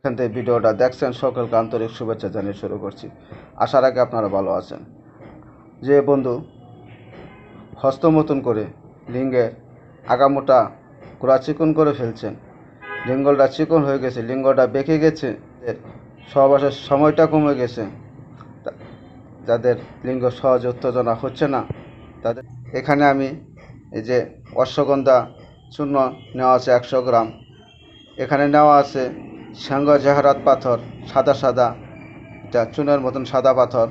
এখান থেকে ভিডিওটা দেখছেন সকলকে আন্তরিক শুভেচ্ছা জানিয়ে শুরু করছি। আশা রাখি আপনারা ভালো আছেন। যে বন্ধু হস্তমৈথুন করে লিঙ্গের আগামোটা গোড়া চিকন করে ফেলছেন, লিঙ্গটা চিকন হয়ে গেছে, লিঙ্গটা বেঁকে গেছে, সহবাসের সময়টা কমে গেছে, যাদের লিঙ্গ সহজে উত্তেজনা হচ্ছে না, তাদের এখানে আমি এই যে অশ্বগন্ধা চূর্ণ নেওয়া আছে 100 গ্রাম, এখানে নেওয়া আছে সাঙ্গ জাহারাত পাথর, সাদা সাদা, এটা চুনের মতন সাদা পাথর।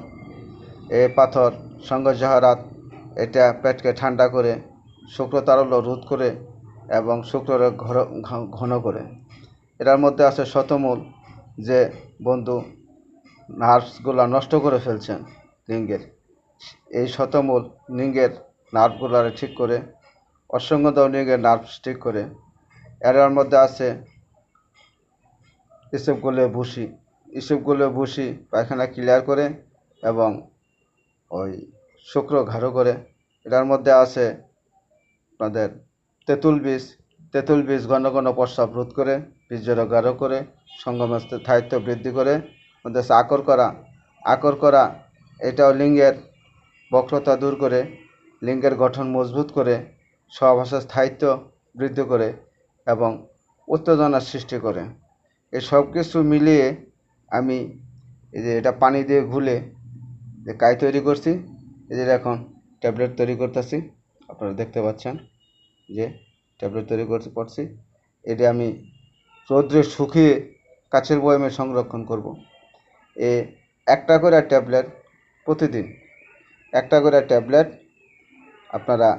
এই পাথর সঙ্গ জাহারাত, এটা পেটকে ঠান্ডা করে, শুক্র তারল্য রোধ করে এবং শুক্রের ঘন করে। এটার মধ্যে আছে শতমূল, যে বন্ধু নার্ভসগুলো নষ্ট করে ফেলছেন লিঙ্গের, এই শতমূল লিঙ্গের নার্ভগুলো ঠিক করে, অশ্বগন্ধাও লিঙ্গের নার্ভস ঠিক করে। এর মধ্যে আছে ইসবগুলো ভুসি পায়খানা ক্লিয়ার করে এবং ওই শুক্র ঘাড়ো করে। এটার মধ্যে আছে আপনাদের তেঁতুল বীজ ঘন ঘন প্রস্রাব রোধ করে, বীর্যের গাঢ় করে, সঙ্গমের স্থায়িত্ব বৃদ্ধি করে। মধ্যে আছে আকর করা, এটাও লিঙ্গের বক্রতা দূর করে, লিঙ্গের গঠন মজবুত করে, সহবাসের স্থায়িত্ব বৃদ্ধি করে এবং উত্তেজনার সৃষ্টি করে। এই সব কিছু মিলিয়ে আমি এই যে এটা পানি দিয়ে ঘুলে যে কাই তৈরি করছি, এই যে এখন ট্যাবলেট তৈরি করতেছি, আপনারা দেখতে পাচ্ছেন যে ট্যাবলেট তৈরি করছি। এটা আমি রৌদ্রে শুকিয়ে কাচের বয়ামে সংরক্ষণ করব। একটা করে ট্যাবলেট প্রতিদিন, একটা করে ট্যাবলেট আপনারা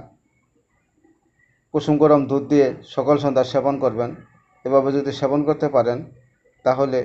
কুসুম গরম দুধ দিয়ে সকাল সন্ধ্যা সেবন করবেন। এভাবে যদি সেবন করতে পারেন তাহলে